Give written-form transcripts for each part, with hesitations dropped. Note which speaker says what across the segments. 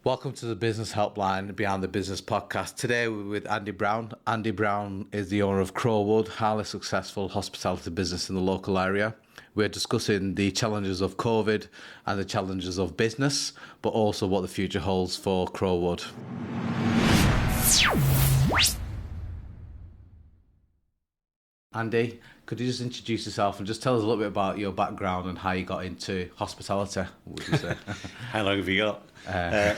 Speaker 1: Welcome to the Business Helpline Beyond the Business podcast. Today we're with Andy Brown. Andy Brown is the owner of Crowwood, highly successful hospitality business in the local area. We're discussing the challenges of COVID and the challenges of business, but also what the future holds for Crowwood. Andy, could you just introduce yourself and just tell us a little bit about your background and how you got into hospitality, would you say?
Speaker 2: How long have you got?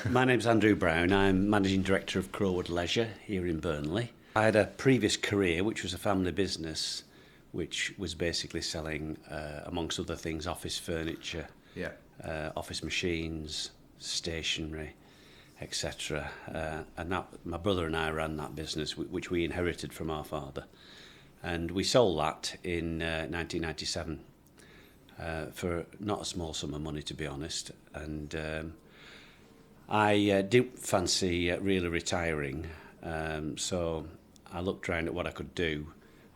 Speaker 2: My name's Andrew Brown. I'm Managing Director of Crowwood Leisure here in Burnley. I had a previous career, which was a family business, which was basically selling, amongst other things, office furniture, office machines, stationery, etc. And that, my brother and I ran that business, which we inherited from our father. And we sold that in 1997 for not a small sum of money, to be honest. And I didn't fancy really retiring, so I looked around at what I could do.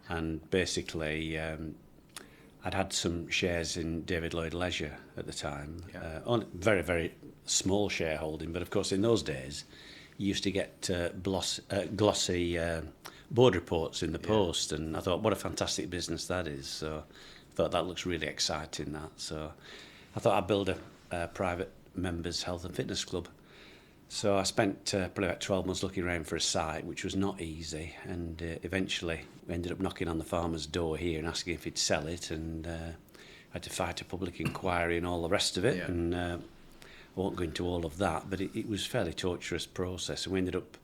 Speaker 2: And basically, I'd had some shares in David Lloyd Leisure at the time. On very, very small shareholding, but of course in those days you used to get glossy board reports in the post, and I thought, what a fantastic business that is. So I thought that looks really exciting, that. So I thought I'd build a private members health and fitness club. So I spent probably about 12 months looking around for a site, which was not easy, and eventually we ended up knocking on the farmer's door here and asking if he'd sell it, and had to fight a public inquiry and all the rest of it, and I won't go into all of that, but it was a fairly torturous process, and we ended up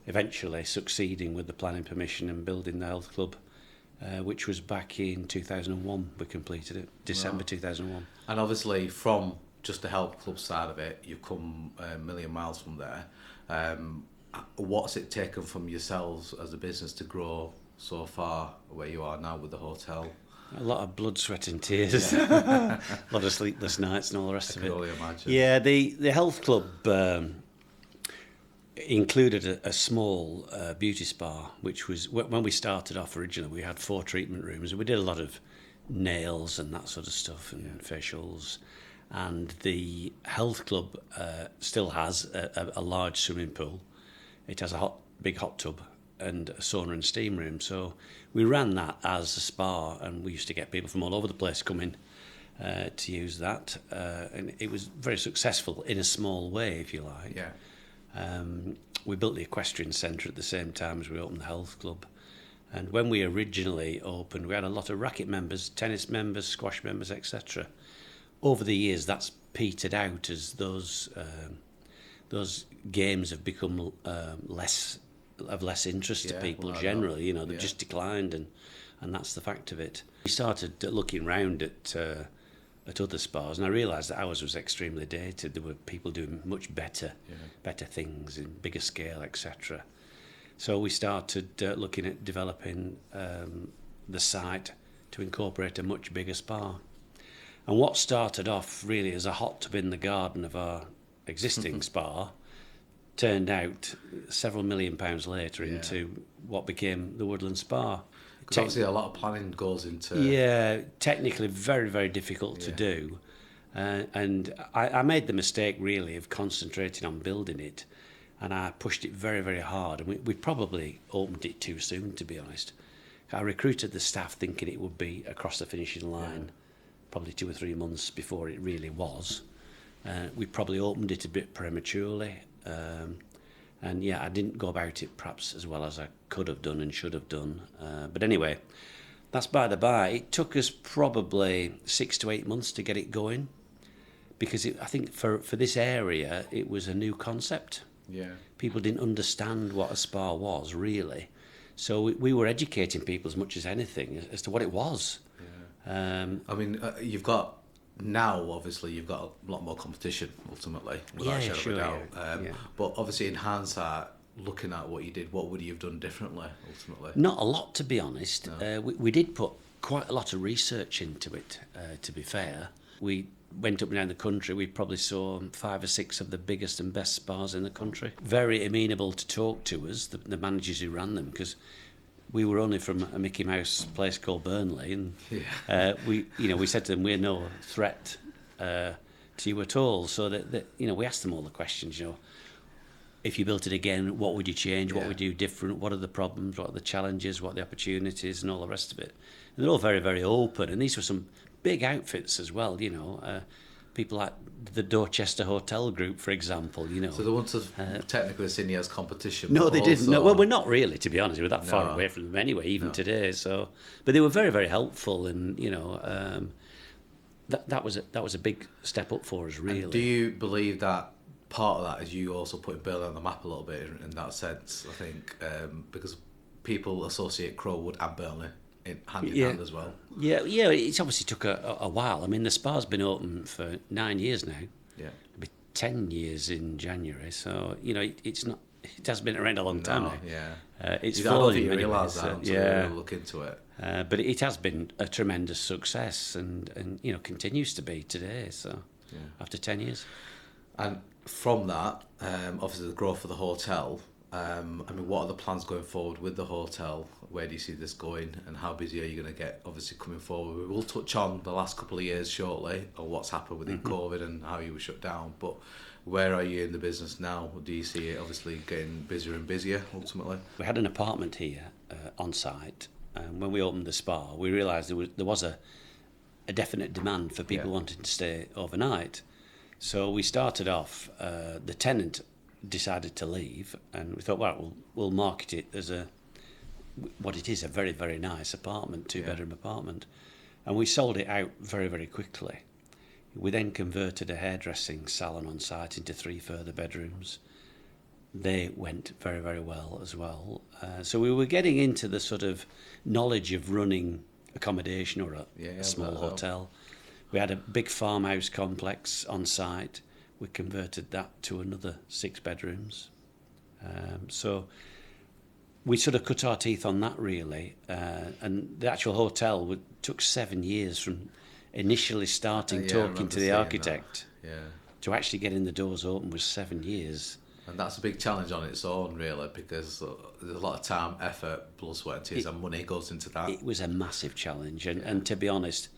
Speaker 2: eventually succeeding with the planning permission and building the health club, which was back in 2001. We completed it, December 2001.
Speaker 1: And obviously from just the health club side of it, you've come a million miles from there. What's it taken from yourselves as a business to grow so far where you are now with the hotel?
Speaker 2: A lot of blood, sweat and tears, a lot of sleepless nights and all the rest of it.
Speaker 1: I can only imagine.
Speaker 2: Yeah, the health club included a small beauty spa, which was, when we started off originally, we had 4 treatment rooms, and we did a lot of nails and that sort of stuff, and facials. And the health club still has a large swimming pool. It has a big hot tub and a sauna and steam room. So we ran that as a spa, and we used to get people from all over the place coming to use that. And it was very successful in a small way, if you like. We built the equestrian centre at the same time as we opened the health club. And when we originally opened, we had a lot of racket members, tennis members, squash members, etc. Over the years, that's petered out as those games have become less interest to people generally. You know, they've just declined, and that's the fact of it. We started looking round at other spas, and I realised that ours was extremely dated. There were people doing much better things in bigger scale, etc. So we started looking at developing the site to incorporate a much bigger spa. And what started off really as a hot tub in the garden of our existing spa turned out several £1 million later into what became the Woodland Spa.
Speaker 1: Because obviously a lot of planning goes into...
Speaker 2: Yeah, technically very, very difficult to do. And I made the mistake really of concentrating on building it, and I pushed it very, very hard. And we probably opened it too soon, to be honest. I recruited the staff thinking it would be across the finishing line. Probably 2 or 3 months before it really was. We probably opened it a bit prematurely. And I didn't go about it perhaps as well as I could have done and should have done. But anyway, that's by the by. It took us probably 6 to 8 months to get it going, because I think for this area, it was a new concept. People didn't understand what a spa was, really. So we were educating people as much as anything as to what it was.
Speaker 1: I mean, you've got a lot more competition ultimately, without a shadow of a doubt. But obviously, in hindsight, looking at what you did, what would you have done differently ultimately?
Speaker 2: Not a lot, to be honest. No. We did put quite a lot of research into it, to be fair. We went up and down the country. We probably saw 5 or 6 of the biggest and best spas in the country. Very amenable to talk to us, the managers who ran them, because we were only from a Mickey Mouse place called Burnley, and we said to them, we're no threat to you at all. So that we asked them all the questions. if you built it again, what would you change? What would you do different? What are the problems? What are the challenges? What are the opportunities? And all the rest of it. And they're all very, very open. And these were some big outfits as well, people like the Dorchester Hotel Group, for example,
Speaker 1: So they wouldn't have technically seen you as competition.
Speaker 2: No,
Speaker 1: but
Speaker 2: they didn't.
Speaker 1: also-
Speaker 2: No, well, we're not really, to be honest. We're that far
Speaker 1: No.
Speaker 2: away from them anyway, even today. So, but they were very, very helpful, and that was a big step up for us, really.
Speaker 1: And do you believe that part of that is you also putting Burnley on the map a little bit in that sense? I think because people associate Crowwood and Burnley hand in hand as well.
Speaker 2: Yeah. It's obviously took a while. I mean, the Spa's been open for 9 years now.
Speaker 1: Yeah.
Speaker 2: It'll be 10 years in January. So it's not. It has been around a long time now.
Speaker 1: Yeah.
Speaker 2: It's
Speaker 1: I don't
Speaker 2: fallen
Speaker 1: think
Speaker 2: in
Speaker 1: you
Speaker 2: many
Speaker 1: realise
Speaker 2: ways.
Speaker 1: that until you really look into it.
Speaker 2: But it has been a tremendous success, and continues to be today. So after 10 years.
Speaker 1: And from that, obviously the growth of the hotel. What are the plans going forward with the hotel? Where do you see this going, and how busy are you going to get? Obviously, coming forward, we will touch on the last couple of years shortly, or what's happened within COVID and how you were shut down. But where are you in the business now? Do you see it obviously getting busier and busier ultimately?
Speaker 2: We had an apartment here on site, and when we opened the spa, we realised there was a definite demand for people wanting to stay overnight. So we started off. The tenant decided to leave, and we thought, well, we'll market it as what it is, a very, very nice apartment, 2-bedroom apartment. And we sold it out very, very quickly. We then converted a hairdressing salon on site into 3 further bedrooms. They went very, very well as well. So we were getting into the sort of knowledge of running accommodation or a small hotel. We had a big farmhouse complex on site. We converted that to another 6 bedrooms. So we sort of cut our teeth on that, really. And the actual hotel took 7 years from initially starting talking to the architect to actually getting the doors open was 7 years.
Speaker 1: And that's a big challenge on its own, really, because there's a lot of time, effort, blood, sweat and tears and money goes into that.
Speaker 2: It was a massive challenge. And to be honest,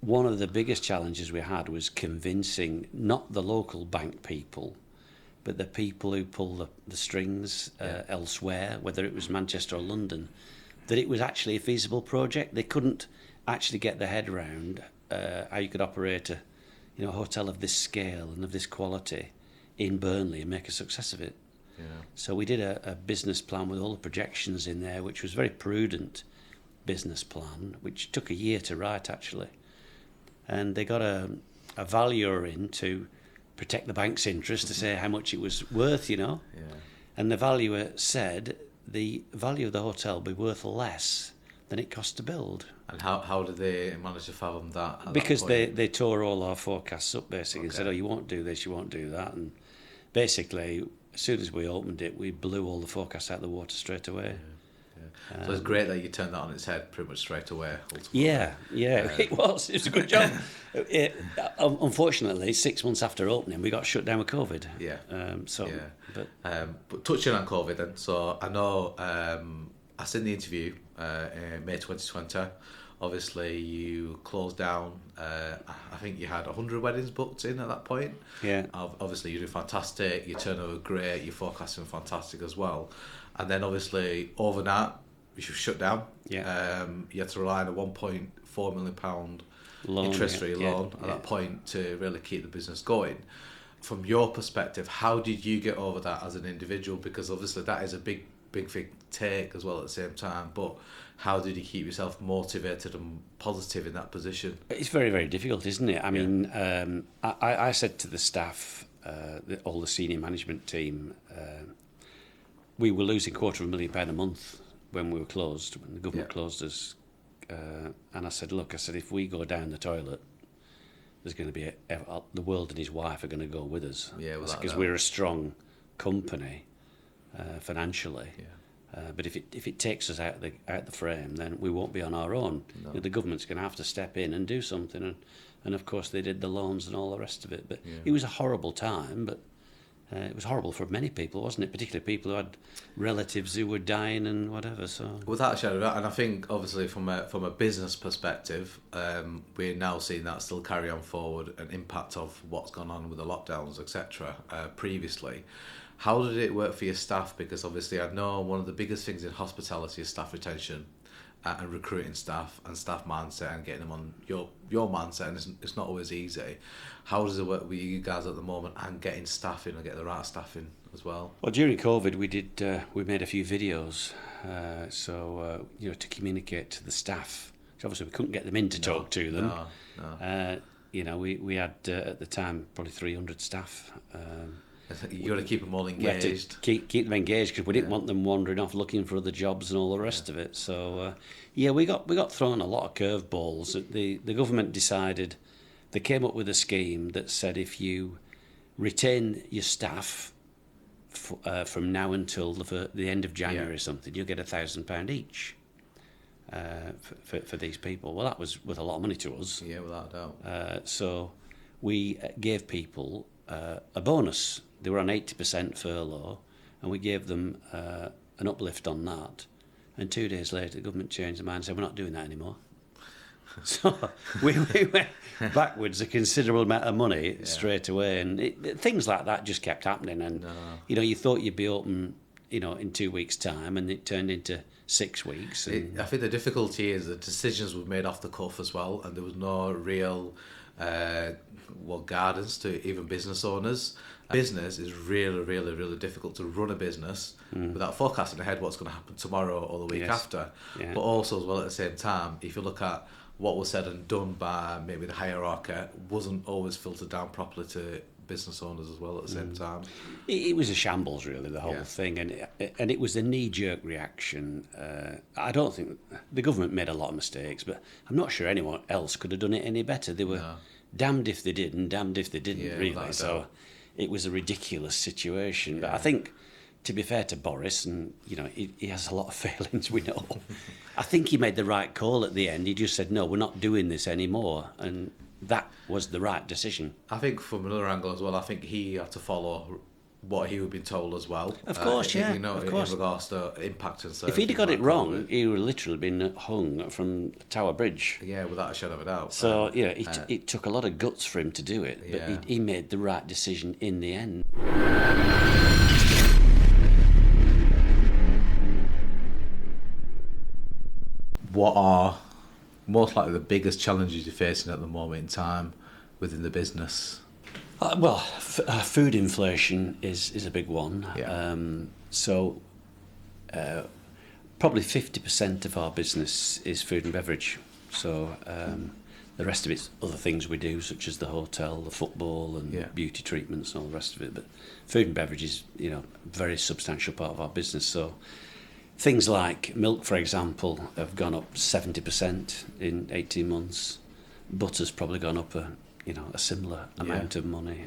Speaker 2: one of the biggest challenges we had was convincing not the local bank people, but the people who pull the strings elsewhere, whether it was Manchester or London, that it was actually a feasible project. They couldn't actually get their head around how you could operate a hotel of this scale and of this quality in Burnley and make a success of it. Yeah. So we did a business plan with all the projections in there, which was a very prudent business plan, which took a year to write, actually. And they got a valuer in to protect the bank's interest, to say how much it was worth, Yeah. And the valuer said the value of the hotel will be worth less than it cost to build.
Speaker 1: And how did they manage to fathom that?
Speaker 2: Because they tore all our forecasts up, basically, and said, you won't do this, you won't do that. And basically, as soon as we opened it, we blew all the forecasts out of the water straight away.
Speaker 1: So it's great that you turned that on its head pretty much straight away. Ultimately.
Speaker 2: Yeah, it was. It was a good job. Unfortunately, 6 months after opening, we got shut down with COVID.
Speaker 1: But touching on COVID then, so I know I seen the interview in May 2020. Obviously, you closed down. I think you had 100 weddings booked in at that point.
Speaker 2: Yeah.
Speaker 1: Obviously, you do fantastic. Your turnover great. Your forecasting fantastic as well. And then obviously overnight, you shut down.
Speaker 2: Yeah.
Speaker 1: You had to rely on a £1.4 million interest-free loan at that point to really keep the business going. From your perspective, how did you get over that as an individual? Because obviously that is a big take as well at the same time. But how did you keep yourself motivated and positive in that position?
Speaker 2: It's very, very difficult, isn't it? I mean, I said to the staff, all the senior management team, we were losing £250,000 a month when we were closed, when the government closed us. And I said, if we go down the toilet, there's going to be the world and his wife are going to go with us. Yeah, because we're a strong company financially. Yeah. But if it takes us out the frame, then we won't be on our own. No. The government's going to have to step in and do something. And of course they did the loans and all the rest of it. But it was a horrible time. But it was horrible for many people, wasn't it? Particularly people who had relatives who were dying and whatever. So
Speaker 1: Without a shadow of a doubt, and I think obviously from a business perspective, we're now seeing that still carry on forward, an impact of what's gone on with the lockdowns, etc. Previously. How did it work for your staff? Because obviously I know one of the biggest things in hospitality is staff retention and recruiting staff and staff mindset and getting them on your mindset, and it's not always easy. How does it work with you guys at the moment and getting staff in and getting the right staff in as well?
Speaker 2: Well, during COVID, we made a few videos, to communicate to the staff. So obviously, we couldn't get them in to talk to them.
Speaker 1: No.
Speaker 2: We had at the time probably 300 staff.
Speaker 1: You got to keep them all engaged.
Speaker 2: We had to keep them engaged because we didn't want them wandering off looking for other jobs and all the rest of it. So we got thrown a lot of curveballs. The government decided, they came up with a scheme that said if you retain your staff from now until the end of January or something, you'll get £1,000 each for these people. Well, that was worth a lot of money to us.
Speaker 1: Yeah, without a doubt.
Speaker 2: So we gave people a bonus. They were on 80% furlough, and we gave them an uplift on that. And 2 days later, the government changed their mind and said, we're not doing that anymore. So we went backwards a considerable amount of money straight away. And things like that just kept happening. And, you thought you'd be open, in 2 weeks' time, and it turned into 6 weeks.
Speaker 1: I think the difficulty is the decisions were made off the cuff as well, and there was no real guidance to even business owners. Business is really, really, really difficult to run a business without forecasting ahead what's going to happen tomorrow or the week after.
Speaker 2: Yeah.
Speaker 1: But also as well at the same time, if you look at what was said and done by maybe the hierarchy, wasn't always filtered down properly to business owners as well at the same time.
Speaker 2: It was a shambles, really, the whole thing, and it was a knee-jerk reaction. I don't think the government made a lot of mistakes, but I'm not sure anyone else could have done it any better. They were damned if they did and damned if they didn't, really. So it was a ridiculous situation. But I think, to be fair to Boris, and he has a lot of failings, we know. I think he made the right call at the end. He just said, no, we're not doing this anymore, and that was the right decision.
Speaker 1: I think from another angle as well, I think he had to follow what he had been told as well.
Speaker 2: Of course,
Speaker 1: in regards to impact and so.
Speaker 2: If he'd have got it wrong, he would have literally been hung from Tower Bridge.
Speaker 1: Yeah, without a shadow of a doubt.
Speaker 2: So, it took a lot of guts for him to do it, but he made the right decision in the end.
Speaker 1: What are most likely the biggest challenges you're facing at the moment in time within the business?
Speaker 2: Food inflation is a big one.
Speaker 1: Yeah.
Speaker 2: Probably 50% of our business is food and beverage. So the rest of it's other things we do, such as the hotel, the football, and beauty treatments, and all the rest of it. But food and beverage is, a very substantial part of our business. So things like milk, for example, have gone up 70% in 18 months. Butter's probably gone up a similar amount of money.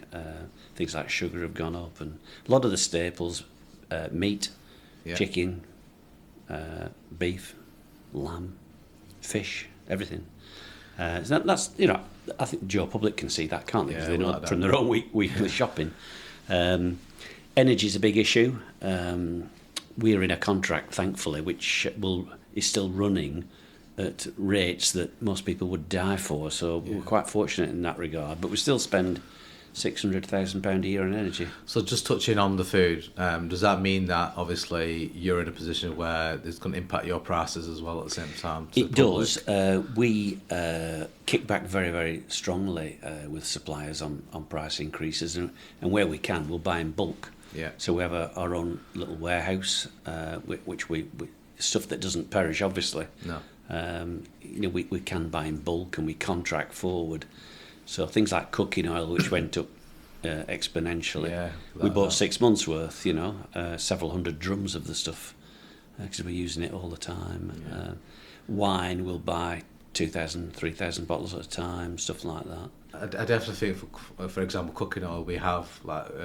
Speaker 2: Things like sugar have gone up, and a lot of the staples, meat, chicken, beef, lamb, fish, everything. So that's I think Joe Public can see that, can't they? Because they know from their own weekly shopping. Energy's a big issue. We're in a contract, thankfully, which is still running at rates that most people would die for. So we're quite fortunate in that regard. But we still spend £600,000 a year on energy.
Speaker 1: So just touching on the food, does that mean that obviously you're in a position where it's going to impact your prices as well at the same time?
Speaker 2: It does. We kick back very, very strongly with suppliers on price increases, and where we can, we'll buy in bulk.
Speaker 1: Yeah.
Speaker 2: So we have our own little warehouse, which we stuff that doesn't perish, obviously.
Speaker 1: No.
Speaker 2: We can buy in bulk, and we contract forward. So things like cooking oil, which went up exponentially. Yeah, we bought 6 months worth, several hundred drums of the stuff, because we're using it all the time. Yeah. Wine, we'll buy 2,000, 3,000 bottles at a time, stuff like that.
Speaker 1: I definitely think, for example, cooking oil, we have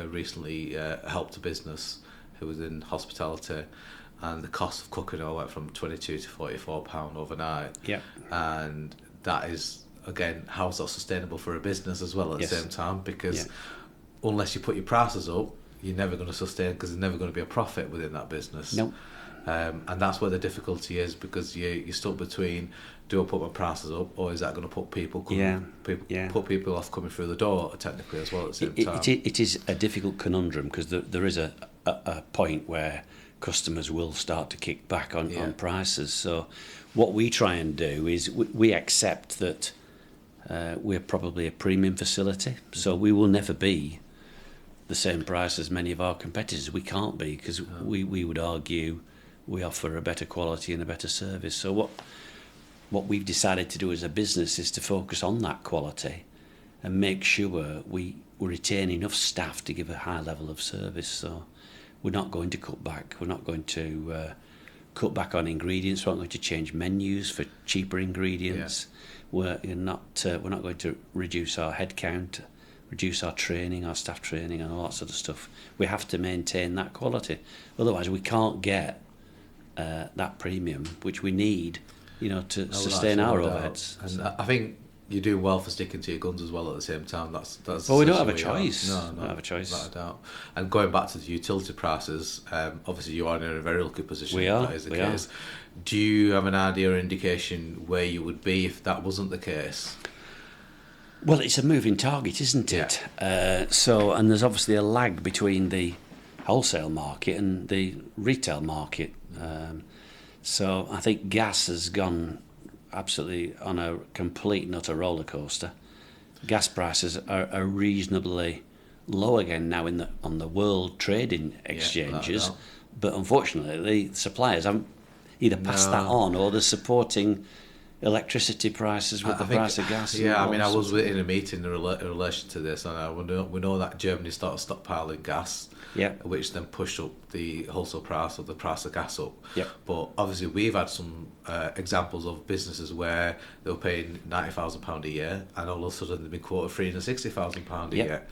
Speaker 1: recently helped a business who was in hospitality, and the cost of cooking oil went from £22 to £44 overnight.
Speaker 2: Yeah.
Speaker 1: And that is, again, how's that sustainable for a business as well at the same time? Because unless you put your prices up, you're never going to sustain, because there's never going to be a profit within that business.
Speaker 2: No.
Speaker 1: And that's where the difficulty is, because you're stuck between, do I put my prices up, or is that going to put people put people off coming through the door technically as well at the same time?
Speaker 2: It is a difficult conundrum, because there is a point where customers will start to kick back on prices. So what we try and do is we accept that we're probably a premium facility, so we will never be the same price as many of our competitors. We can't be, because we would argue we offer a better quality and a better service. So what we've decided to do as a business is to focus on that quality and make sure we retain enough staff to give a high level of service. So we're not going to cut back. We're not going to cut back on ingredients. We're not going to change menus for cheaper ingredients. We're not going to reduce our headcount, reduce our training, our staff training, and all that sort of stuff. We have to maintain that quality. Otherwise, we can't get that premium, which we need, to sustain our overheads.
Speaker 1: And I think you're doing well for sticking to your guns as well at the same time. That's
Speaker 2: well, we don't have a choice.
Speaker 1: No,
Speaker 2: we don't have a choice.
Speaker 1: Without a doubt. And going back to the utility prices, obviously you are in a very lucky position.
Speaker 2: We are.
Speaker 1: If that is the case. Do you have an idea or indication where you would be if that wasn't the case?
Speaker 2: Well, it's a moving target, isn't it? And there's obviously a lag between the wholesale market and the retail market. So I think gas has gone absolutely on a complete and utter roller coaster. Gas prices are reasonably low again now on the world trading exchanges, but unfortunately the suppliers haven't either passed that on, or they're supporting electricity prices with the price of gas.
Speaker 1: Yeah, I mean, I was in a meeting in relation to this, and we know that Germany started stockpiling gas, which then pushed up the wholesale price, or the price of gas up. But obviously we've had some examples of businesses where they were paying £90,000 a year, and all of a sudden they've been quoted £360,000 a year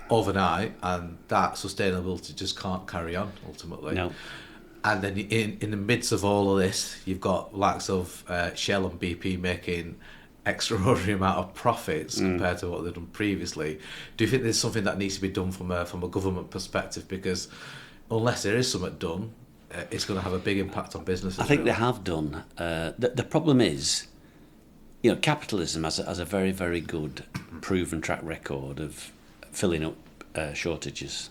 Speaker 1: overnight, and that sustainability just can't carry on ultimately.
Speaker 2: No.
Speaker 1: And then in the midst of all of this, you've got likes of Shell and BP making extraordinary amount of profits compared to what they've done previously. Do you think there's something that needs to be done from a government perspective? Because unless there is something done, it's going to have a big impact on businesses.
Speaker 2: I think they have done. The problem is, capitalism has a very, very good proven track record of filling up shortages.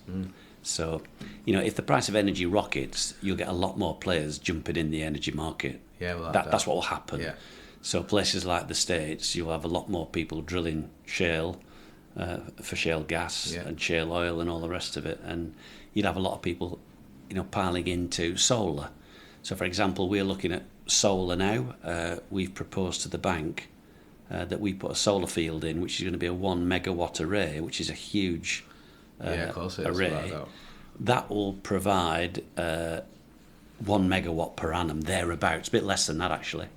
Speaker 2: So, if the price of energy rockets, you'll get a lot more players jumping in the energy market.
Speaker 1: Yeah, well,
Speaker 2: that's what will happen.
Speaker 1: Yeah.
Speaker 2: So places like the States, you'll have a lot more people drilling shale for shale gas and shale oil and all the rest of it. And you'd have a lot of people, piling into solar. So, for example, we're looking at solar now. We've proposed to the bank that we put a solar field in, which is going to be a 1 megawatt array, which is a huge
Speaker 1: of course it
Speaker 2: array. That will provide 1 megawatt per annum, thereabouts, a bit less than that actually.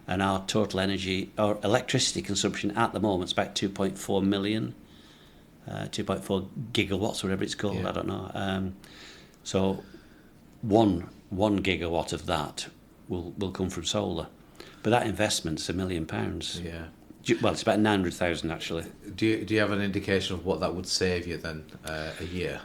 Speaker 2: And our total electricity consumption at the moment is about 2.4 million, 2.4 gigawatts, whatever it's called, I don't know. So one gigawatt of that will come from solar. But that investment's £1 million.
Speaker 1: Yeah.
Speaker 2: Well, it's about 900,000 actually.
Speaker 1: Do you have an indication of what that would save you then a year?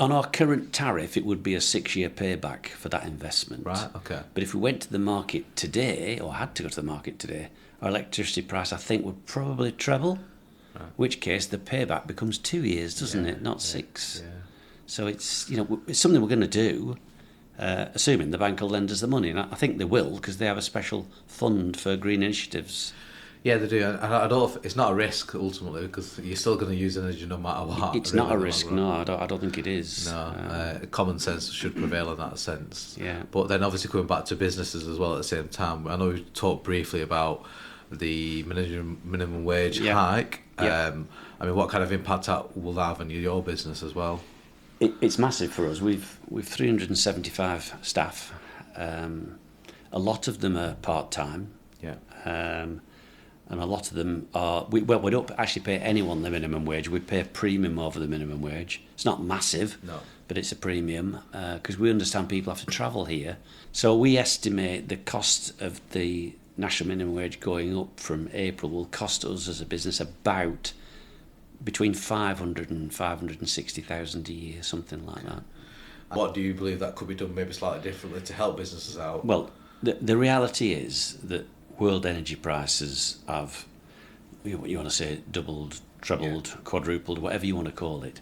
Speaker 2: On our current tariff, it would be a 6-year payback for that investment.
Speaker 1: Right, okay.
Speaker 2: But if we went to the market today, or had to go to the market today, our electricity price, I think, would probably treble, in which case the payback becomes 2 years, doesn't it? Not 6. Yeah. So it's something we're going to do, assuming the bank will lend us the money. And I think they will, because they have a special fund for green initiatives.
Speaker 1: Yeah, they do. I don't. It's not a risk ultimately, because you're still going to use energy no matter what.
Speaker 2: It's not a risk. No, I don't think it is.
Speaker 1: No, common sense should prevail in that sense.
Speaker 2: Yeah.
Speaker 1: But then obviously coming back to businesses as well at the same time, I know we talked briefly about the minimum wage hike. I mean, what kind of impact that will have on your business as well?
Speaker 2: It's massive for us. We've 375 staff. A lot of them are part-time.
Speaker 1: Yeah.
Speaker 2: And a lot of them are... we don't actually pay anyone the minimum wage. We pay a premium over the minimum wage. It's not massive, but it's a premium, because we understand people have to travel here. So we estimate the cost of the national minimum wage going up from April will cost us as a business about between 500 and 560,000 a year, something like that.
Speaker 1: What do you believe that could be done maybe slightly differently to help businesses out?
Speaker 2: Well, the reality is that world energy prices have, what you want to say, doubled, trebled, quadrupled, whatever you want to call it.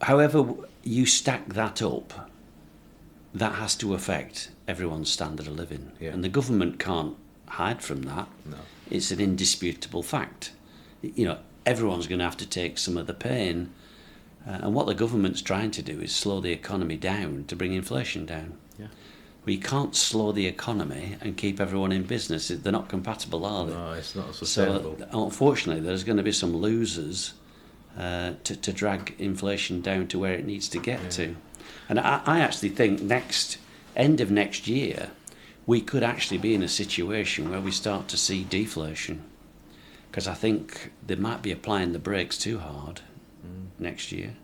Speaker 2: However you stack that up, that has to affect everyone's standard of living.
Speaker 1: Yeah.
Speaker 2: And the government can't hide from that.
Speaker 1: No.
Speaker 2: It's an indisputable fact. Everyone's going to have to take some of the pain. And what the government's trying to do is slow the economy down to bring inflation down.
Speaker 1: Yeah.
Speaker 2: We can't slow the economy and keep everyone in business. They're not compatible, are they?
Speaker 1: No, it's not sustainable.
Speaker 2: So, unfortunately, there's going to be some losers to drag inflation down to where it needs to get to. And I actually think end of next year, we could actually be in a situation where we start to see deflation. Because I think they might be applying the brakes too hard next year.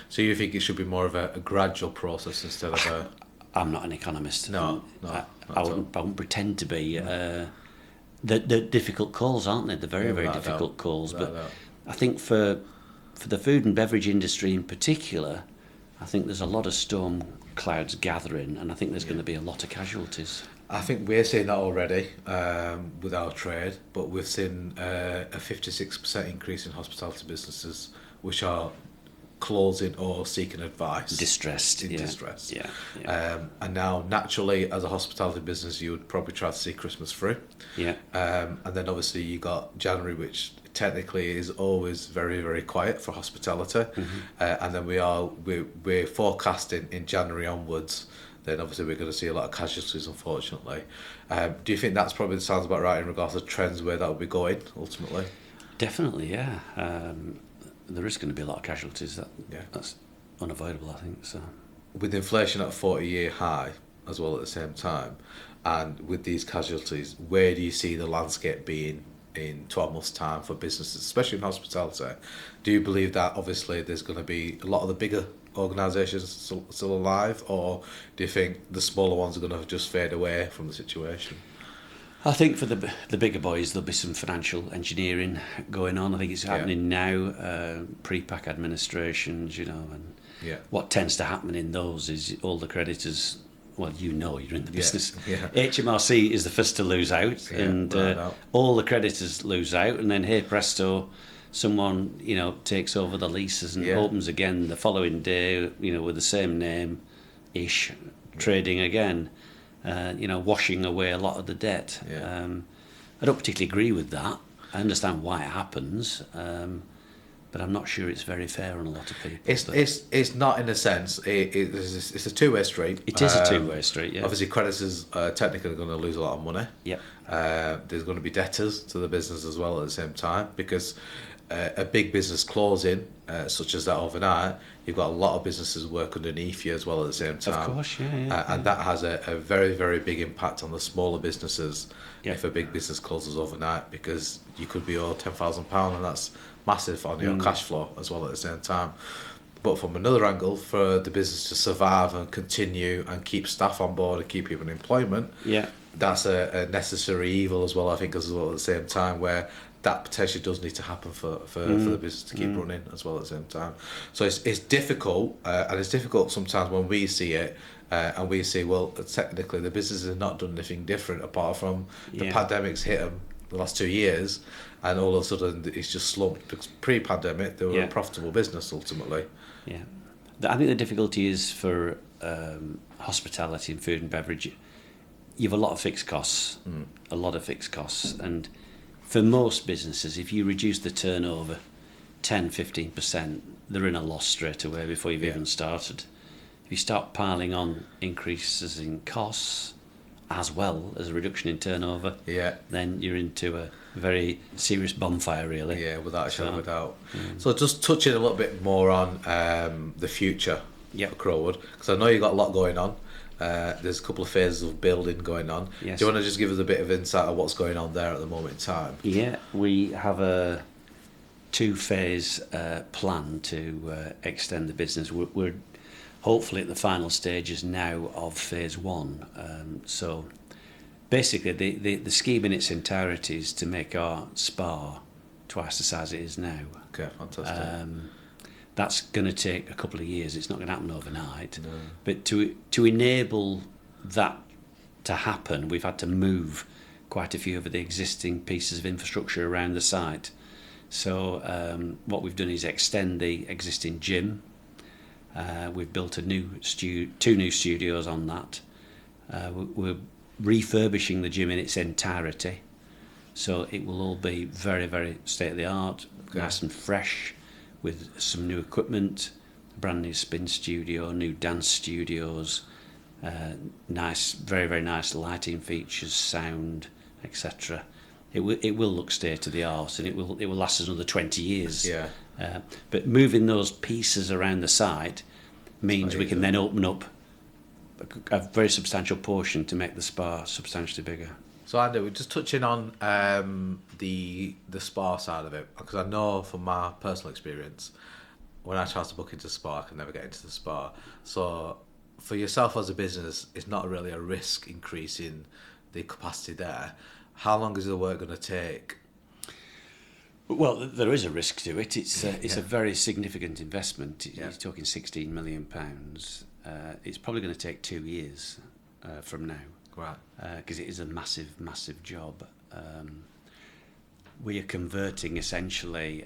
Speaker 1: So you think it should be more of a gradual process instead of a...
Speaker 2: I'm not an economist.
Speaker 1: No,
Speaker 2: I wouldn't pretend to be. They're difficult calls, aren't they? They're very, very difficult calls. But I think for the food and beverage industry in particular, I think there's a lot of storm clouds gathering, and I think there's going to be a lot of casualties.
Speaker 1: I think we're seeing that already with our trade, but we've seen a 56% increase in hospitality businesses which are closing or seeking advice.
Speaker 2: Distressed.
Speaker 1: Distress.
Speaker 2: Yeah.
Speaker 1: And now, naturally, as a hospitality business, you would probably try to see Christmas through.
Speaker 2: Yeah.
Speaker 1: And then obviously you got January, which technically is always very, very quiet for hospitality. And then we're forecasting in January onwards, then obviously we're going to see a lot of casualties, unfortunately. Do you think that's probably sounds about right in regards to trends where that will be going ultimately?
Speaker 2: Definitely, yeah. There is going to be a lot of casualties. That's unavoidable, I think. So,
Speaker 1: with inflation at a 40-year high as well at the same time, and with these casualties, where do you see the landscape being in 12 months' time for businesses, especially in hospitality? Do you believe that obviously there's going to be a lot of the bigger organisations still alive, or do you think the smaller ones are going to just fade away from the situation?
Speaker 2: I think for the bigger boys, there'll be some financial engineering going on. I think it's happening now, pre-pack administrations, and what tends to happen in those is all the creditors, well, you're in the business. HMRC is the first to lose out, and all the creditors lose out, and then, hey presto, someone, takes over the leases and opens again the following day, with the same name-ish, trading again. Washing away a lot of the debt. I don't particularly agree with that. I understand why it happens, but I'm not sure it's very fair on a lot of people.
Speaker 1: It's not in a sense. It's a two-way street.
Speaker 2: It is a two-way street, yeah.
Speaker 1: Obviously, creditors are technically going to lose a lot of money.
Speaker 2: Yep.
Speaker 1: There's going to be debtors to the business as well at the same time, because a big business closing, such as that overnight, you've got a lot of businesses work underneath you as well at the same time.
Speaker 2: Of course, yeah.
Speaker 1: And that has a very, very big impact on the smaller businesses if a big business closes overnight, because you could be owed £10,000 and that's massive on your cash flow as well at the same time. But from another angle, for the business to survive and continue and keep staff on board and keep people in employment, that's a necessary evil as well, I think, as well at the same time, where that potentially does need to happen for the business to keep running as well at the same time. So it's difficult, and it's difficult sometimes when we see it, and we see, well, technically the business has not done anything different apart from the pandemic's hit them the last 2 years, and all of a sudden it's just slumped, because pre-pandemic they were a profitable business ultimately.
Speaker 2: Yeah, I think the difficulty is for hospitality and food and beverage, you have a lot of fixed costs, and for most businesses, if you reduce the turnover 10-15%, they're in a loss straight away before you've even started. If you start piling on increases in costs as well as a reduction in turnover, then you're into a very serious bonfire, really.
Speaker 1: Yeah, without a shadow of a doubt. So just touching a little bit more on the future for Crowwood, because I know you've got a lot going on. There's a couple of phases of building going on.
Speaker 2: Yes.
Speaker 1: Do you want to just give us a bit of insight of what's going on there at the moment in time?
Speaker 2: Yeah, we have a 2-phase plan to extend the business. We're hopefully at the final stages now of phase 1. So basically the scheme in its entirety is to make our spa twice the size it is now.
Speaker 1: Okay, fantastic.
Speaker 2: That's going to take a couple of years. It's not going to happen overnight. No. But to enable that to happen, we've had to move quite a few of the existing pieces of infrastructure around the site. So what we've done is extend the existing gym. We've built two new studios on that. We're refurbishing the gym in its entirety. So it will all be very, very state-of-the-art, nice and fresh, with some new equipment, brand new spin studio, new dance studios, nice, very, very nice lighting features, sound, etc. It will look state-of-the-art, and it will last us another 20 years.
Speaker 1: Yeah.
Speaker 2: But moving those pieces around the site means we can then open up a very substantial portion to make the spa substantially bigger.
Speaker 1: So Andy, we're just touching on the spa side of it, because I know from my personal experience, when I try to book into spa, I can never get into the spa. So for yourself as a business, it's not really a risk increasing the capacity there. How long is the work going to take?
Speaker 2: Well, there is a risk to it. It's a very significant investment. You're talking £16 million. It's probably going to take 2 years from now.
Speaker 1: Right.
Speaker 2: Because it is a massive, massive job. We are converting essentially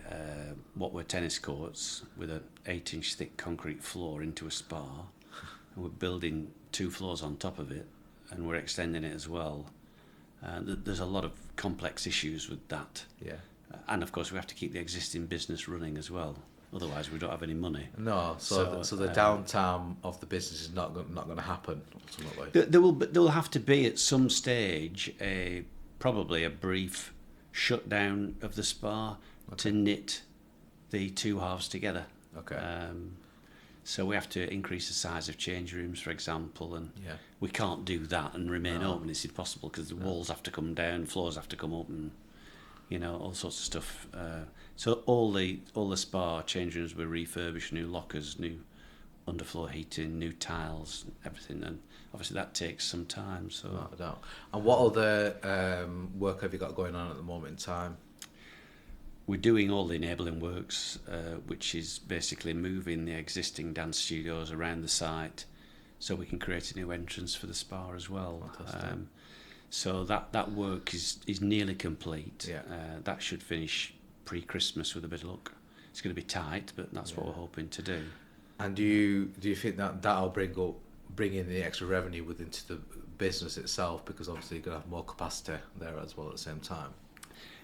Speaker 2: what were tennis courts with an 8-inch thick concrete floor into a spa. And we're building 2 floors on top of it, and we're extending it as well. There's a lot of complex issues with that.
Speaker 1: Yeah.
Speaker 2: And of course, we have to keep the existing business running as well. Otherwise, we don't have any money.
Speaker 1: No, so the downtime of the business is not going to happen ultimately.
Speaker 2: There will have to be at some stage probably a brief shutdown of the spa to knit the 2 halves together.
Speaker 1: Okay.
Speaker 2: So we have to increase the size of change rooms, for example, and we can't do that and remain open. It's impossible because the walls have to come down, floors have to come up, and all sorts of stuff. So all the spa change rooms were refurbished, new lockers, new underfloor heating, new tiles, everything, and obviously that takes some time. So,
Speaker 1: no doubt. And what other work have you got going on at the moment in time?
Speaker 2: We're doing all the enabling works, which is basically moving the existing dance studios around the site, so we can create a new entrance for the spa as well. So that work is nearly complete.
Speaker 1: Yeah.
Speaker 2: That should finish pre-Christmas with a bit of luck. It's going to be tight, but that's what we're hoping to do.
Speaker 1: And do you think that'll bring in the extra revenue into the business itself, because obviously you're going to have more capacity there as well at the same time?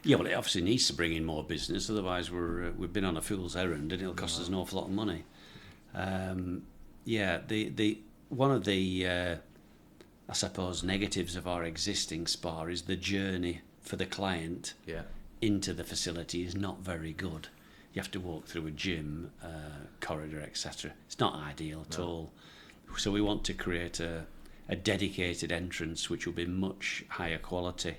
Speaker 2: Yeah, well, it obviously needs to bring in more business. Otherwise, we've been on a fool's errand, and it'll cost us an awful lot of money. The one of the I suppose negatives of our existing spa is the journey for the client into the facility is not very good. You have to walk through a gym, corridor, etc. It's not ideal at all. So we want to create a dedicated entrance which will be much higher quality,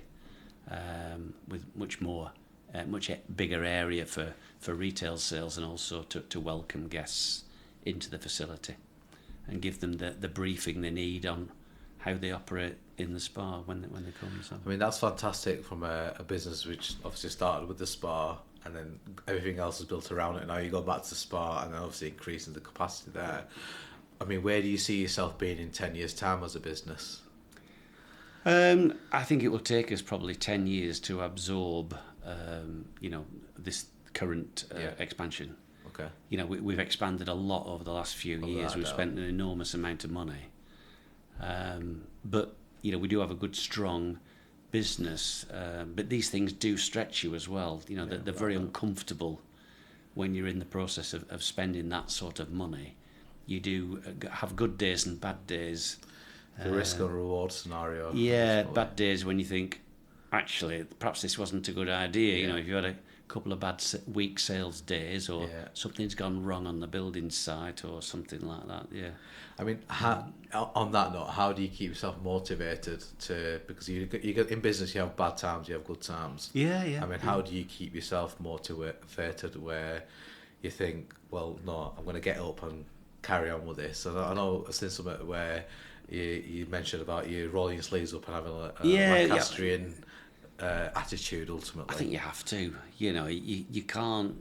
Speaker 2: with much bigger area for retail sales, and also to welcome guests into the facility and give them the briefing they need on how they operate in the spa when they come. So.
Speaker 1: I mean, that's fantastic from a business which obviously started with the spa, and then everything else is built around it. Now you go back to the spa and then obviously increasing the capacity there. I mean, where do you see yourself being in 10 years' time as a business?
Speaker 2: I think it will take us probably 10 years to absorb, this current expansion.
Speaker 1: Okay.
Speaker 2: We've expanded a lot over the last few years. We've spent an enormous amount of money. But we do have a good, strong business. But these things do stretch you as well. They're very uncomfortable when you're in the process of spending that sort of money. You do have good days and bad days.
Speaker 1: The risk and reward scenario.
Speaker 2: Yeah, bad days when you think, actually, perhaps this wasn't a good idea. If you had a couple of bad weak sales days, or something's gone wrong on the building site or something like that. Yeah.
Speaker 1: I mean, on that note, how do you keep yourself motivated because you get in business, you have bad times, you have good times.
Speaker 2: Yeah.
Speaker 1: I mean, how do you keep yourself motivated where you think, well, no, I'm going to get up and carry on with this? And I know I've seen something where you mentioned about you rolling your sleeves up and having a Lancastrian attitude ultimately.
Speaker 2: I think you have to. You know, you can't.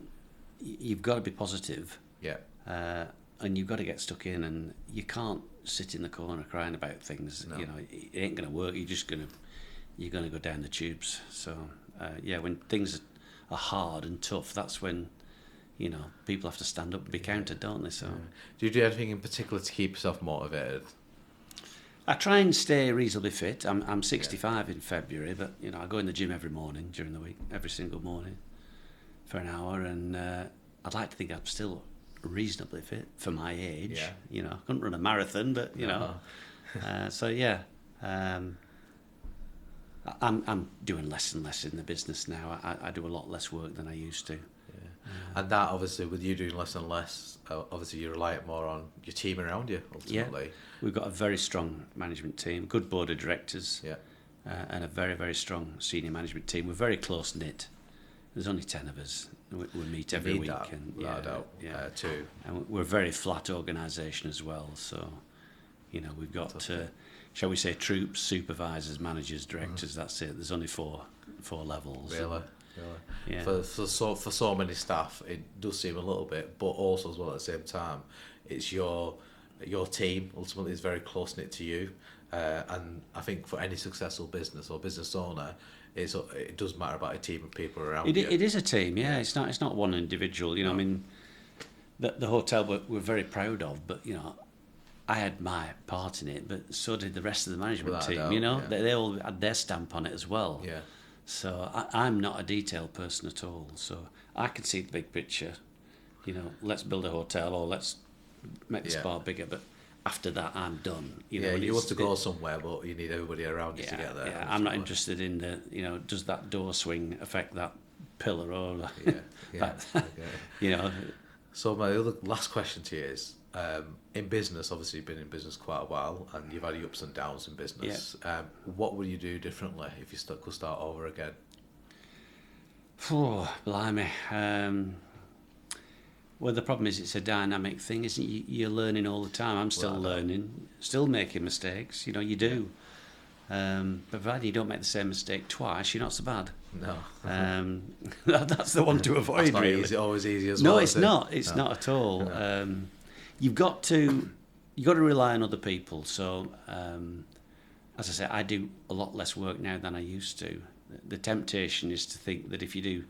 Speaker 2: You've got to be positive.
Speaker 1: Yeah.
Speaker 2: And you've got to get stuck in, and you can't sit in the corner crying about things.
Speaker 1: No.
Speaker 2: You know, it ain't going to work. You're going to go down the tubes. So when things are hard and tough, that's when, you know, people have to stand up and be counted, don't they? So,
Speaker 1: do you do anything in particular to keep yourself motivated?
Speaker 2: I try and stay reasonably fit. I'm 65 in February, but you know, I go in the gym every morning during the week, every single morning, for an hour, and I'd like to think I'm still reasonably fit for my age.
Speaker 1: Yeah.
Speaker 2: You know, I couldn't run a marathon, but you know, so yeah. I'm doing less and less in the business now. I do a lot less work than I used to.
Speaker 1: Yeah. And that, obviously, with you doing less and less, obviously you rely more on your team around you, ultimately.
Speaker 2: Yeah. We've got a very strong management team, good board of directors,
Speaker 1: Yeah.
Speaker 2: And a very, very strong senior management team. We're very close-knit. There's only 10 of us. We meet every
Speaker 1: need
Speaker 2: week.
Speaker 1: that,
Speaker 2: And
Speaker 1: without a doubt, too.
Speaker 2: And we're a very flat organisation as well. So, you know, we've got, shall we say, troops, supervisors, managers, directors. That's it. There's only four levels.
Speaker 1: Really?
Speaker 2: Yeah.
Speaker 1: For so many staff, it does seem a little bit, but also as well at the same time, it's your team ultimately is very close knit to you, and I think for any successful business or business owner, it does matter about a team of people around you.
Speaker 2: It is a team, yeah. It's not one individual. You know, I mean, the hotel we're very proud of, but you know, I had my part in it, but so did the rest of the management
Speaker 1: Without a
Speaker 2: team.
Speaker 1: doubt,
Speaker 2: You know,
Speaker 1: yeah.
Speaker 2: they all had their stamp on it as well.
Speaker 1: Yeah.
Speaker 2: So I'm not a detail person at all. So I can see the big picture. You know, let's build a hotel or let's make the spa bigger. But after that, I'm done. You know,
Speaker 1: you want to go somewhere, but you need everybody around you to get there.
Speaker 2: Yeah, I'm not interested in does that door swing affect that pillar or you know.
Speaker 1: So my last question to you is, in business, obviously you've been in business quite a while and you've had your ups and downs in business.
Speaker 2: Yeah.
Speaker 1: What would you do differently if you could start over again?
Speaker 2: Oh, blimey. Well, the problem is it's a dynamic thing, isn't it? You're learning all the time. I'm still learning, still making mistakes. You know, you do. But provided you don't make the same mistake twice, you're not so bad.
Speaker 1: No.
Speaker 2: That's the one to avoid,
Speaker 1: That's not
Speaker 2: really.
Speaker 1: always easy as well.
Speaker 2: No, it's not. It's not at all.
Speaker 1: No.
Speaker 2: You've got to rely on other people. So, as I say, I do a lot less work now than I used to. The temptation is to think that if you do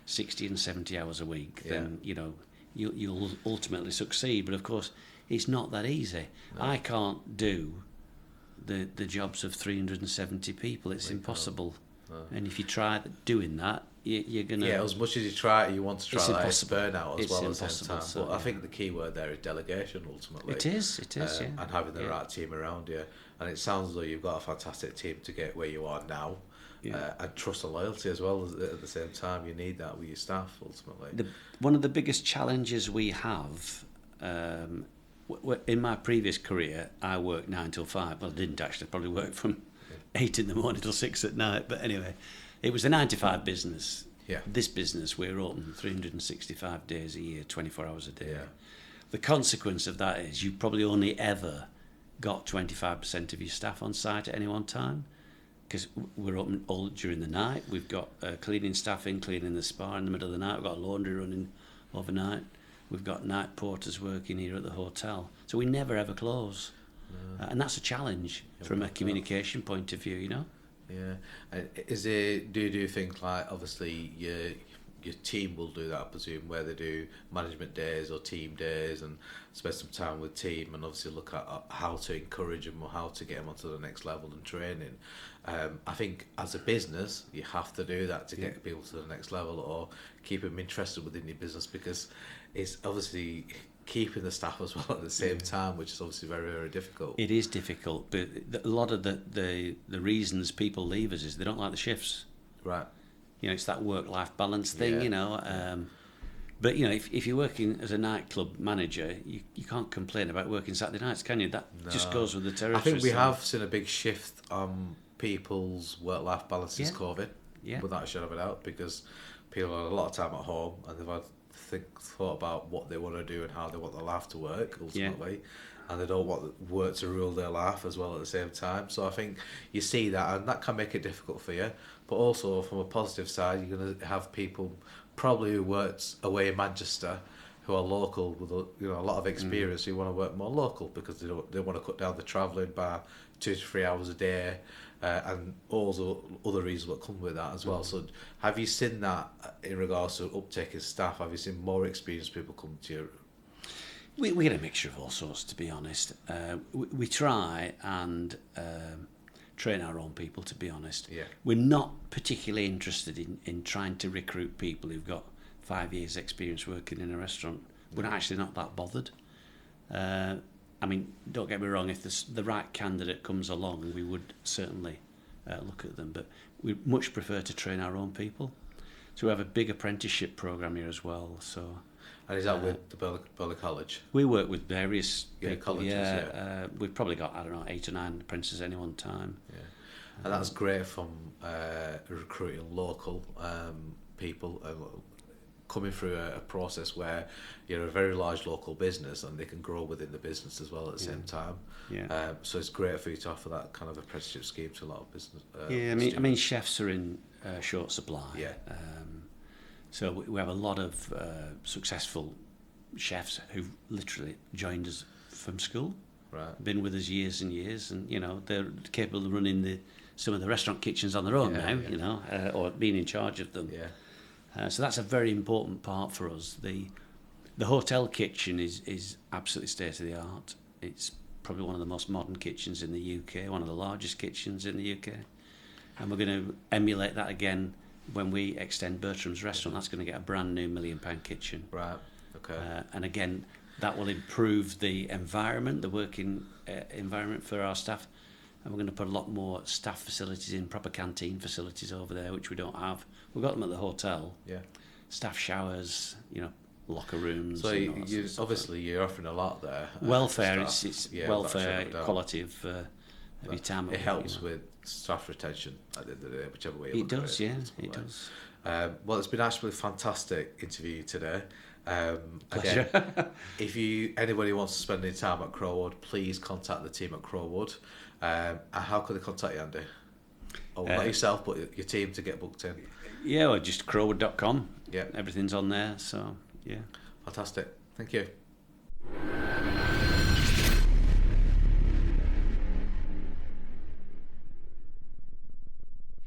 Speaker 2: 60 and 70 hours a week, then you know you'll ultimately succeed. But of course, it's not that easy. No. I can't do the jobs of 370 people. It's impossible. No. And if you try doing that, you're gonna.
Speaker 1: Yeah, as much as you try, you want to try that. It's burnout as well at the same time.
Speaker 2: So,
Speaker 1: but I think the key word there is delegation. Ultimately,
Speaker 2: it is. Yeah.
Speaker 1: And having the right team around you. And it sounds as though you've got a fantastic team to get where you are now. Yeah. And trust and loyalty as well. At the same time, you need that with your staff. Ultimately,
Speaker 2: one of the biggest challenges we have. In my previous career, I worked 9 till 5. Well, I didn't actually. I probably worked from 8 in the morning till 6 at night. But anyway, it was a 9 to 5 business.
Speaker 1: Yeah.
Speaker 2: This business, we're open 365 days a year, 24 hours a day.
Speaker 1: Yeah.
Speaker 2: The consequence of that is you probably only ever got 25% of your staff on site at any one time, because we're open all during the night. We've got cleaning staff cleaning the spa in the middle of the night. We've got laundry running overnight. We've got night porters working here at the hotel. So we never ever close. And that's a challenge from a communication point of view, you know?
Speaker 1: Yeah. Do you do things like, obviously, your team will do that, I presume, where they do management days or team days and spend some time with team and obviously look at how to encourage them or how to get them onto the next level and training. I think as a business, you have to do that to get people to the next level or keep them interested within your business, because it's obviously keeping the staff as well at the same time, which is obviously very, very difficult.
Speaker 2: It is difficult, but a lot of the reasons people leave us is they don't like the shifts.
Speaker 1: Right.
Speaker 2: You know, it's that work-life balance thing, you know. But, you know, if you're working as a nightclub manager, you can't complain about working Saturday nights, can you? That just goes with the territory.
Speaker 1: I think we have seen a big shift on people's work-life balance since COVID, without a shadow of a doubt, because people had a lot of time at home and they've had thought about what they want to do and how they want their life to work, ultimately. And they don't want work to rule their life as well at the same time. So I think you see that, and that can make it difficult for you. But also from a positive side, you're going to have people probably who worked away in Manchester who are local with a lot of experience who want to work more local because they want to cut down the travelling by 2 to 3 hours a day, and also other reasons that come with that as well. So have you seen that in regards to uptake in staff? Have you seen more experienced people come to you?
Speaker 2: We get a mixture of all sorts, to be honest. We try and train our own people, to be honest.
Speaker 1: Yeah.
Speaker 2: We're not particularly interested in trying to recruit people who've got 5 years experience working in a restaurant. We're actually not that bothered. I mean, don't get me wrong, if the right candidate comes along, we would certainly look at them, but we much prefer to train our own people. So we have a big apprenticeship programme here as well. So,
Speaker 1: And is that with the Burley College?
Speaker 2: we work with various people.
Speaker 1: Colleges,
Speaker 2: We've probably got, 8 or 9 apprentices at any one time.
Speaker 1: Yeah. And that's great from recruiting local people, coming through a process where you're a very large local business and they can grow within the business as well at the same time.
Speaker 2: Yeah.
Speaker 1: So it's great for you to offer that kind of apprenticeship scheme to a lot of business.
Speaker 2: I mean, chefs are in short supply.
Speaker 1: Yeah.
Speaker 2: So we have a lot of successful chefs who've literally joined us from school.
Speaker 1: Right.
Speaker 2: Been with us years and years, and they're capable of running some of the restaurant kitchens on their own now. Or being in charge of them.
Speaker 1: Yeah.
Speaker 2: So that's a very important part for us. The hotel kitchen is absolutely state of the art. It's probably one of the most modern kitchens in the UK, one of the largest kitchens in the UK, and we're going to emulate that again when we extend Bertram's restaurant. That's going to get a brand new £1 million kitchen.
Speaker 1: Right. Okay.
Speaker 2: And again, that will improve the environment, the working environment for our staff. And we're going to put a lot more staff facilities in, proper canteen facilities over there, which we don't have. We've got them at the hotel.
Speaker 1: Yeah.
Speaker 2: Staff showers, locker rooms.
Speaker 1: So
Speaker 2: and all that
Speaker 1: you
Speaker 2: sort of
Speaker 1: obviously you're offering a lot there.
Speaker 2: welfare.
Speaker 1: Staff.
Speaker 2: It's
Speaker 1: Yeah,
Speaker 2: welfare,
Speaker 1: that's
Speaker 2: quality of your time.
Speaker 1: It helps with staff retention at the end of the day, whichever way you
Speaker 2: It
Speaker 1: look at
Speaker 2: does,
Speaker 1: it.
Speaker 2: yeah, it does.
Speaker 1: Well, it's been actually a fantastic interview today.
Speaker 2: Pleasure.
Speaker 1: Again, if anybody wants to spend any time at Crowwood, please contact the team at Crowwood. And how can they contact you, Andy? Or not yourself, but your team to get booked in.
Speaker 2: Yeah, or just crowwood.com.
Speaker 1: Yeah.
Speaker 2: Everything's on there, so yeah.
Speaker 1: Fantastic. Thank you.